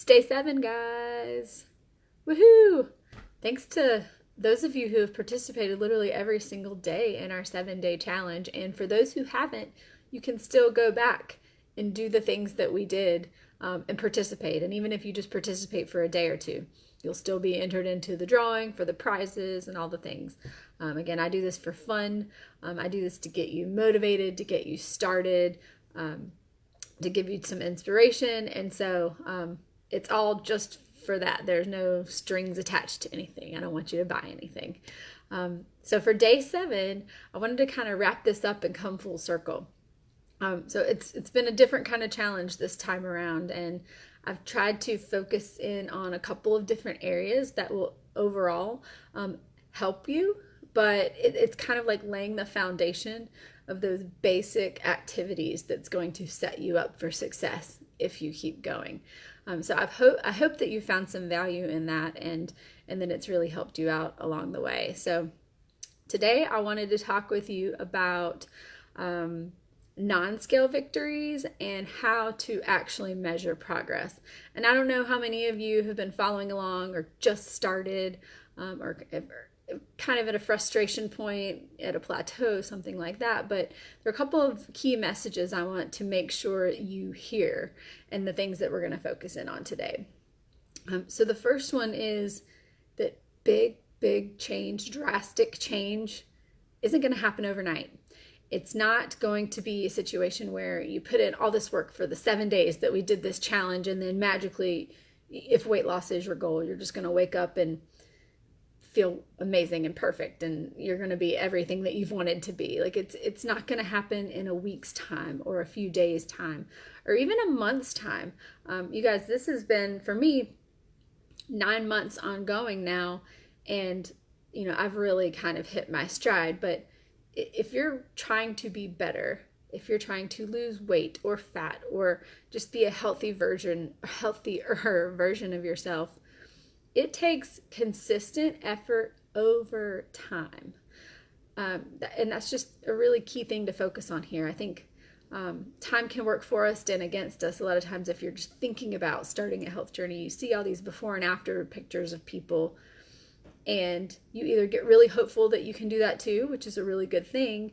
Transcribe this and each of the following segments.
day 7, guys. Woohoo! Thanks to those of you who have participated literally every single day in our 7-day challenge. And for those who haven't, you can still go back and do the things that we did and participate. And even if you just participate for a day or two, you'll still be entered into the drawing for the prizes and all the things. Again, I do this for fun. I do this to get you motivated, to get you started, to give you some inspiration. And so it's all just for that. There's no strings attached to anything. I don't want you to buy anything. So for day 7, I wanted to kind of wrap this up and come full circle. So it's been a different kind of challenge this time around, and I've tried to focus in on a couple of different areas that will overall help you, but it's kind of like laying the foundation of those basic activities that's going to set you up for success if you keep going. So I hope that you found some value in that, and then it's really helped you out along the way. So today I wanted to talk with you about non-scale victories and how to actually measure progress. And I don't know how many of you have been following along or just started or kind of at a frustration point, at a plateau, something like that. But there are a couple of key messages I want to make sure you hear and the things that we're going to focus in on today. So the first one is that big change, drastic change isn't going to happen overnight. It's not going to be a situation where you put in all this work for the 7 days that we did this challenge, and then magically, if weight loss is your goal, you're just going to wake up and feel amazing and perfect, and you're going to be everything that you've wanted to be. Like it's not going to happen in a week's time or a few days' time or even a month's time. You guys, this has been, for me, 9 months ongoing now, and I've really kind of hit my stride. But if you're trying to be better, if you're trying to lose weight or fat or just be a healthier version of yourself, it takes consistent effort over time. And that's just a really key thing to focus on here. I think time can work for us and against us. A lot of times if you're just thinking about starting a health journey, you see all these before and after pictures of people, and you either get really hopeful that you can do that too, which is a really good thing,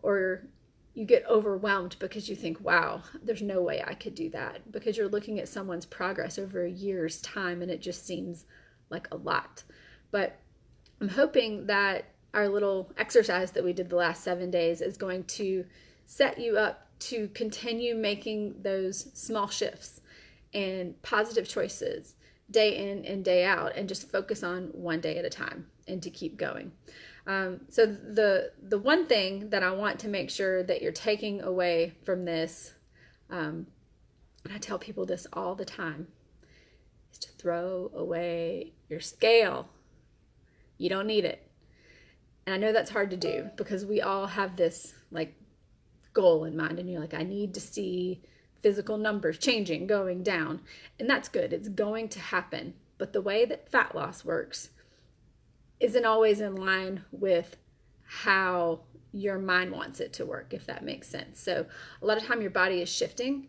or you get overwhelmed because you think, wow, there's no way I could do that, because you're looking at someone's progress over a year's time and it just seems like a lot. But I'm hoping that our little exercise that we did the last 7 days is going to set you up to continue making those small shifts and positive choices day in and day out, and just focus on one day at a time and to keep going. So the one thing that I want to make sure that you're taking away from this, and I tell people this all the time, is to throw away your scale. You don't need it. And I know that's hard to do because we all have this like goal in mind, and you're like, I need to see physical numbers changing, going down. And that's good. It's going to happen. But the way that fat loss works isn't always in line with how your mind wants it to work, if that makes sense. So a lot of time your body is shifting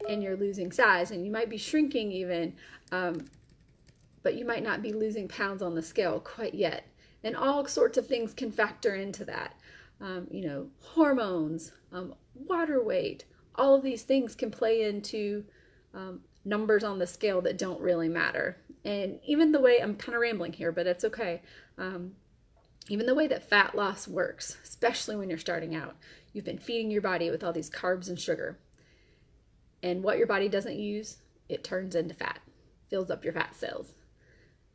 and you're losing size, and you might be shrinking even, but you might not be losing pounds on the scale quite yet. And all sorts of things can factor into that. Hormones, water weight, all of these things can play into numbers on the scale that don't really matter. And even the way, I'm kind of rambling here, but it's okay. Even the way that fat loss works, especially when you're starting out, you've been feeding your body with all these carbs and sugar. And what your body doesn't use, it turns into fat, fills up your fat cells.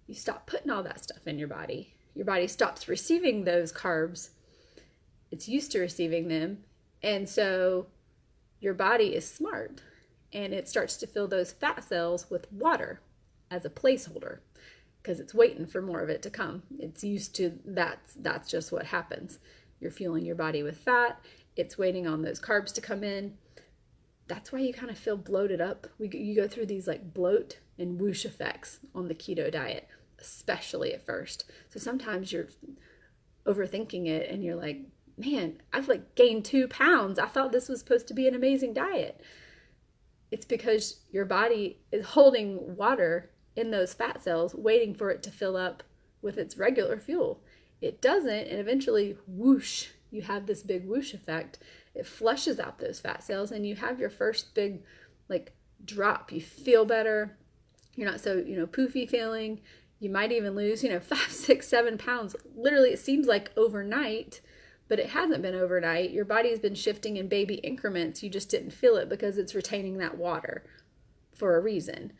You stop putting all that stuff in your body stops receiving those carbs. It's used to receiving them. And so your body is smart, and it starts to fill those fat cells with water as a placeholder because it's waiting for more of it to come. It's used to that. That's just what happens. You're fueling your body with fat. It's waiting on those carbs to come in. That's why you kind of feel bloated up. You go through these like bloat and whoosh effects on the keto diet, especially at first. So sometimes you're overthinking it and you're like, man, I've like gained 2 pounds. I thought this was supposed to be an amazing diet. It's because your body is holding water in those fat cells, waiting for it to fill up with its regular fuel. It doesn't, and eventually, whoosh, you have this big whoosh effect. It flushes out those fat cells, and you have your first big, like, drop. You feel better. You're not so, poofy feeling. You might even lose, 5, 6, 7 pounds. Literally, it seems like overnight, but it hasn't been overnight. Your body's been shifting in baby increments. You just didn't feel it because it's retaining that water for a reason.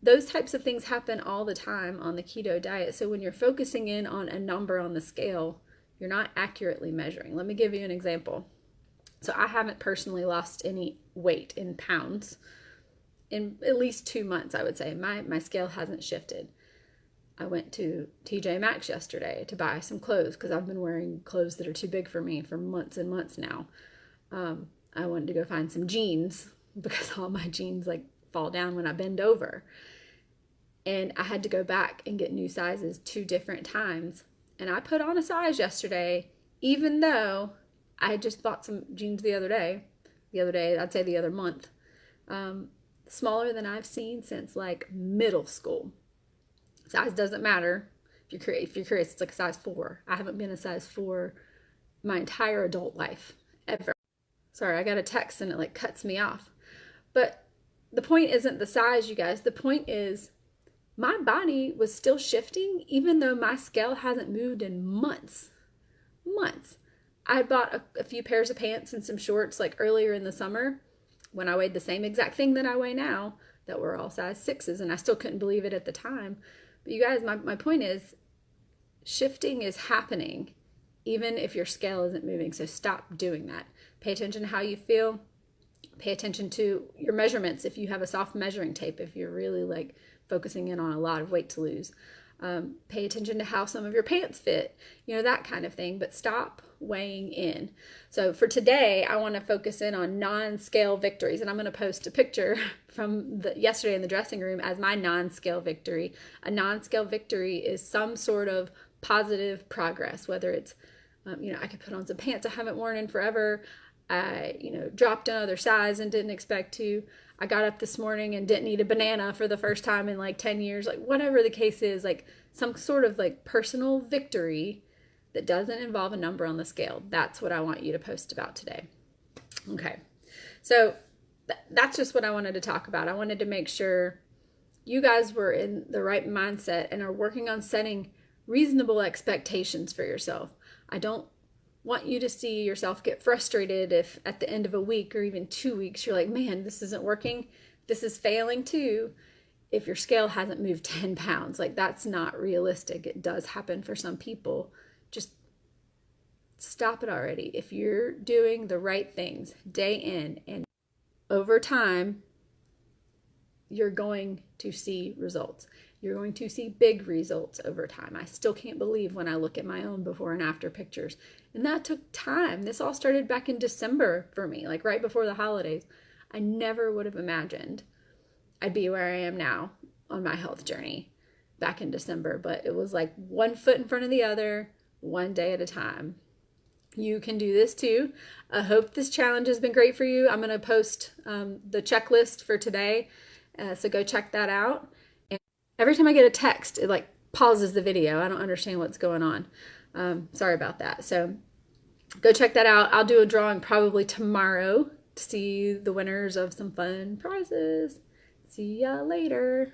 Those types of things happen all the time on the keto diet. So when you're focusing in on a number on the scale, you're not accurately measuring. Let me give you an example. So I haven't personally lost any weight in pounds in at least 2 months, I would say. My scale hasn't shifted. I went to TJ Maxx yesterday to buy some clothes because I've been wearing clothes that are too big for me for months and months now. I wanted to go find some jeans because all my jeans fall down when I bend over. And I had to go back and get new sizes 2 different times. And I put on a size yesterday, even though I had just bought some jeans the other day, I'd say the other month, smaller than I've seen since middle school. Size doesn't matter. If you're curious, it's like a size 4. I haven't been a size 4 my entire adult life, ever. Sorry, I got a text and it cuts me off. But the point isn't the size, you guys. The point is my body was still shifting even though my scale hasn't moved in months. I had bought a few pairs of pants and some shorts earlier in the summer when I weighed the same exact thing that I weigh now that were all size 6s, and I still couldn't believe it at the time. But you guys, my point is shifting is happening even if your scale isn't moving. So stop doing that. Pay attention to how you feel. Pay attention to your measurements if you have a soft measuring tape, if you're really focusing in on a lot of weight to lose. Pay attention to how some of your pants fit, that kind of thing, but stop weighing in. So for today, I want to focus in on non-scale victories, and I'm going to post a picture from yesterday in the dressing room as my non-scale victory. A non-scale victory is some sort of positive progress, whether it's, I could put on some pants I haven't worn in forever. I, dropped another size and didn't expect to. I got up this morning and didn't eat a banana for the first time in 10 years. Whatever the case is, some sort of personal victory that doesn't involve a number on the scale. That's what I want you to post about today. Okay. So that's just what I wanted to talk about. I wanted to make sure you guys were in the right mindset and are working on setting reasonable expectations for yourself. I don't want you to see yourself get frustrated if at the end of a week or even 2 weeks you're like, man, this isn't working. This is failing too. If your scale hasn't moved 10 pounds, that's not realistic. It does happen for some people. Just stop it already. If you're doing the right things day in and over time, you're going to see results. You're going to see big results over time. I still can't believe when I look at my own before and after pictures. And that took time. This all started back in December for me, right before the holidays. I never would have imagined I'd be where I am now on my health journey back in December. But it was one foot in front of the other, one day at a time. You can do this too. I hope this challenge has been great for you. I'm going to post the checklist for today. So go check that out. And every time I get a text, it pauses the video. I don't understand what's going on. Sorry about that. So go check that out. I'll do a drawing probably tomorrow to see the winners of some fun prizes. See ya later.